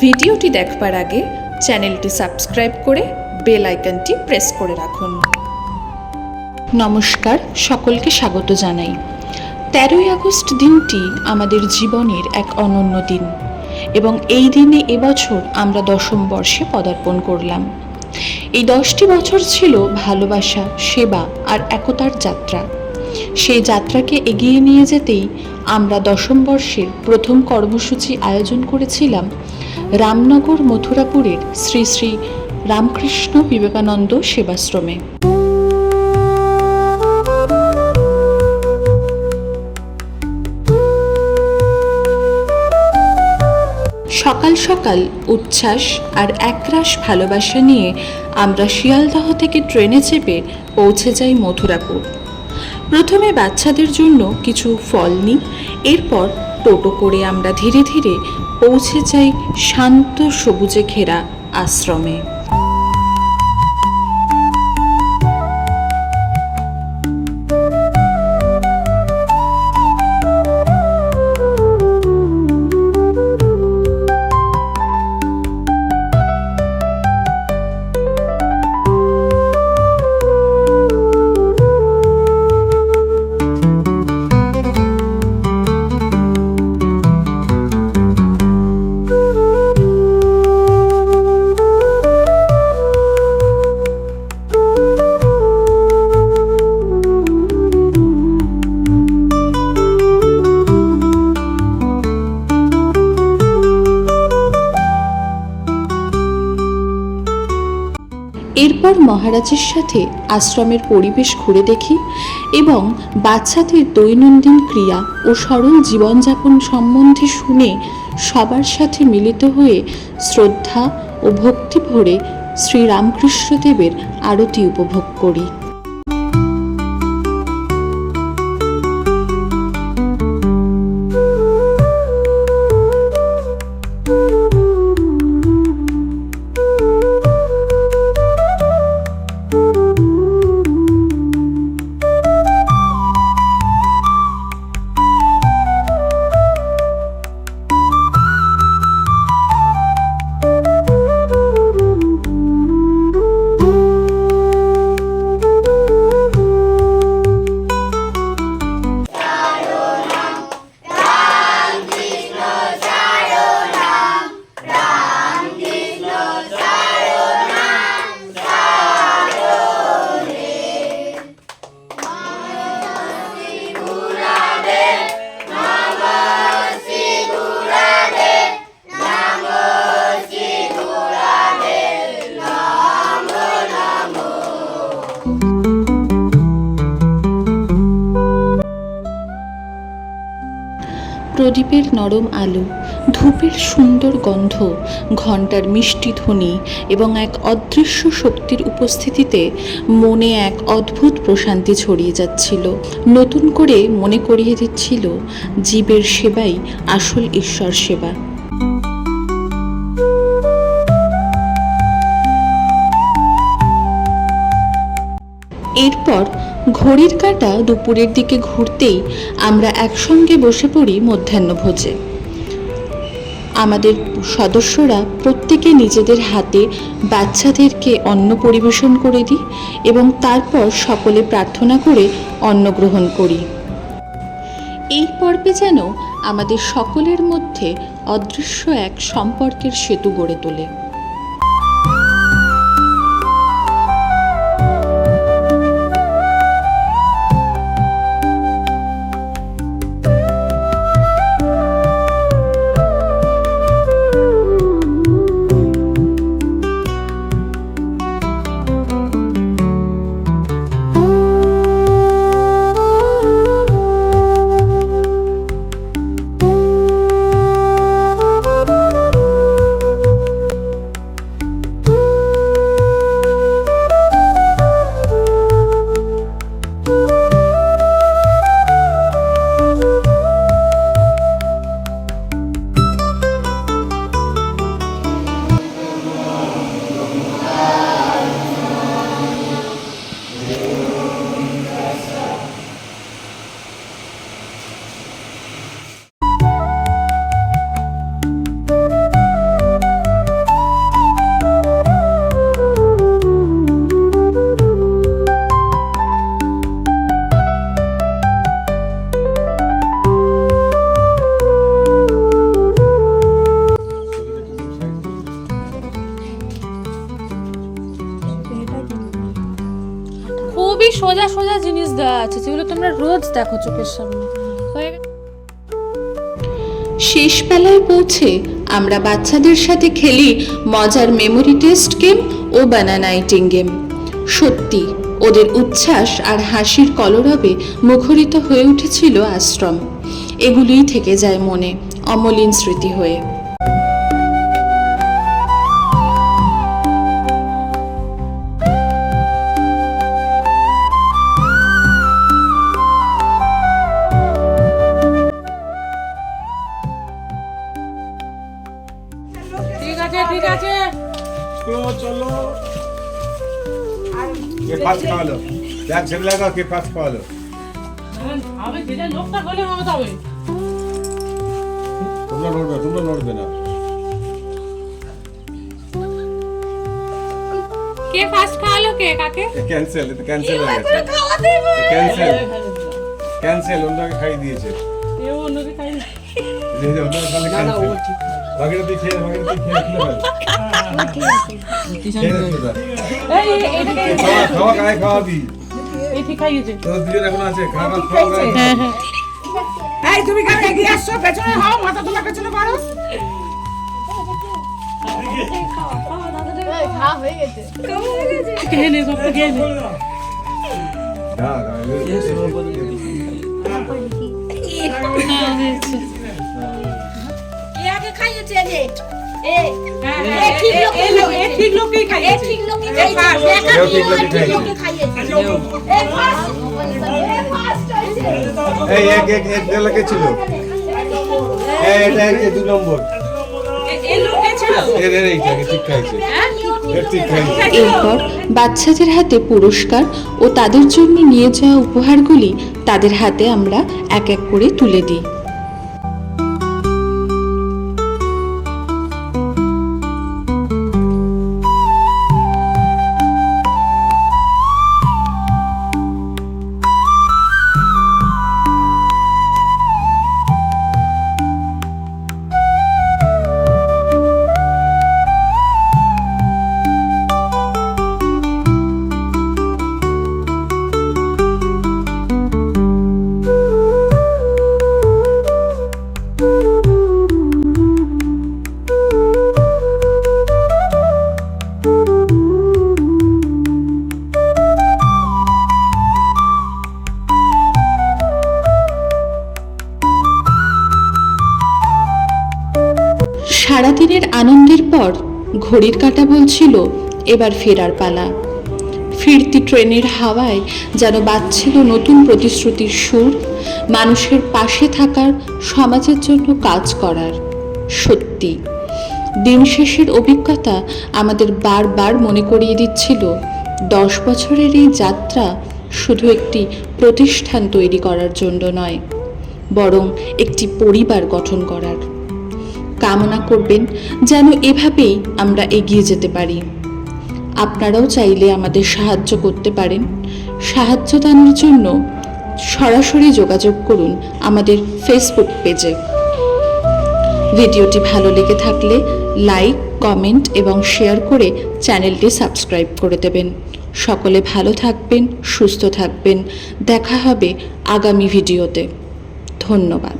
ভিডিওটি দেখবার আগে চ্যানেলটি সাবস্ক্রাইব করে বেল আইকনটি প্রেস করে রাখুন। নমস্কার, সকলকে স্বাগত জানাই। 13ই আগস্ট দিনটি আমাদের জীবনের এক অনন্য দিন এবং এই দিনে এবছর আমরা 10ম বর্ষে পদার্পণ করলাম। এই 10টি বছর ছিল ভালোবাসা, সেবা আর একতার যাত্রা। সেই যাত্রাকে এগিয়ে নিয়ে যেতেই আমরা 10ম বর্ষের প্রথম কর্মসূচি আয়োজন করেছিলাম রামনগর মথুরাপুরের শ্রী শ্রী রামকৃষ্ণ বিবেকানন্দ সেবাশ্রমে। সকাল সকাল উচ্ছ্বাস আর একরাশ ভালোবাসা নিয়ে আমরা শিয়ালদহ থেকে ট্রেনে চেপে পৌঁছে যাই মথুরাপুর। প্রথমে বাচ্চাদের জন্য কিছু ফল নিই, এরপর টোটো করে আমরা ধীরে ধীরে পৌঁছে যাই শান্ত সবুজে ঘেরা আশ্রমে। এরপর মহারাজের সাথে আশ্রমের পরিবেশ ঘুরে দেখি এবং বাচ্চাদের দৈনন্দিন ক্রিয়া ও সরল জীবনযাপন সম্বন্ধে শুনে সবার সাথে মিলিত হয়ে শ্রদ্ধা ও ভক্তি ভরে শ্রীরামকৃষ্ণদেবের আরতি উপভোগ করি। প্রদীপের নরম আলো, ধূপের সুন্দর গন্ধ, ঘণ্টার মিষ্টি ধ্বনি এবং এক অদৃশ্য শক্তির উপস্থিতিতে মনে এক অদ্ভুত প্রশান্তি ছড়িয়ে যাচ্ছিল। নতুন করে মনে করিয়ে দিচ্ছিল জীবের সেবাই আসল ঈশ্বর সেবা। এরপর ঘড়ির কাঁটা দুপুরের দিকে ঘুরতেই আমরা একসঙ্গে বসে পড়ি মধ্যাহ্নভোজে। আমাদের সদস্যরা প্রত্যেকে নিজেদের হাতে বাচ্চাদেরকে অন্ন পরিবেশন করে দিই এবং তারপর সকলে প্রার্থনা করে অন্ন গ্রহণ করি। এই পর্বে যেন আমাদের সকলের মধ্যে অদৃশ্য এক সম্পর্কের সেতু গড়ে তোলে। সোজা সোজা জিনিস দেওয়া আছে যেগুলো তোমরা রোজ দেখো চোখের সামনে। শেষ বেলায় পৌঁছে আমরা বাচ্চাদের সাথে খেলি মজার মেমোরি টেস্ট গেম ও বানানা ইটিং গেম। সত্যি ওদের উচ্ছ্বাস আর হাসির কলরবে মুখরিত হয়ে উঠেছিল আশ্রম। এগুলোই থেকে যায় মনে অমলিন স্মৃতি হয়ে। ঠিক আছে चलो ये पास खा लो यार चल लगा के पास खा लो আমি যেটা লোকটা হলে হবে তবে তোমরা লড়বে না কে ফার্স্ট খাওয়ালো কে কাকে ক্যান্সেল হয়ে গেছে ক্যান্সেল ওনাকে খাই দিয়েছে এ অন্যকে খাই যে ওনাকে খালি ক্যান্সেল বাকিটা তুই খেয়ে খাওয়া গায়ে খাওয়াবি এই ঠিক খাইয়েছে তোর দুজন এখন আছে খাওয়া এই তুমি কেন এগিয়ে আসছো? পেছনে হও, মাথা তোলা পেছনে মারো। খেয়ে নে সব খেয়ে নে ঠিক লোকই খাইয়েছে। এই এক লেগে ছিল এটা এক 2 নম্বর ঠিক খাইছে ঠিক খাইছে। এরপর বাচ্চাদের হাতে পুরস্কার ও তাদের জন্য নিয়ে যাওয়া উপহারগুলি তাদের হাতে আমরা এক এক করে তুলে দিই। সারাদিনের আনন্দের পর ঘড়ির কাঁটা বলছিল এবার ফেরার পালা। ফিরতি ট্রেনের হাওয়ায় যেন বাজছিল নতুন প্রতিশ্রুতির সুর, মানুষের পাশে থাকার, সমাজের জন্য কাজ করার। সত্যি দিন শেষের অভিজ্ঞতা আমাদের বারবার মনে করিয়ে দিচ্ছিল 10 বছরের এই যাত্রা শুধু একটি প্রতিষ্ঠান তৈরি করার জন্য নয়, বরং একটি পরিবার গঠন করার। কামনা করবেন যেন এভাবেই আমরা এগিয়ে যেতে পারি। আপনারাও চাইলে আমাদের সাহায্য করতে পারেন। সাহায্য দানের জন্য সরাসরি যোগাযোগ করুন আমাদের ফেসবুক পেজে। ভিডিওটি ভালো লেগে থাকলে লাইক, কমেন্ট এবং শেয়ার করে চ্যানেলটি সাবস্ক্রাইব করে দেবেন। সকলে ভালো থাকবেন, সুস্থ থাকবেন। দেখা হবে আগামী ভিডিওতে। ধন্যবাদ।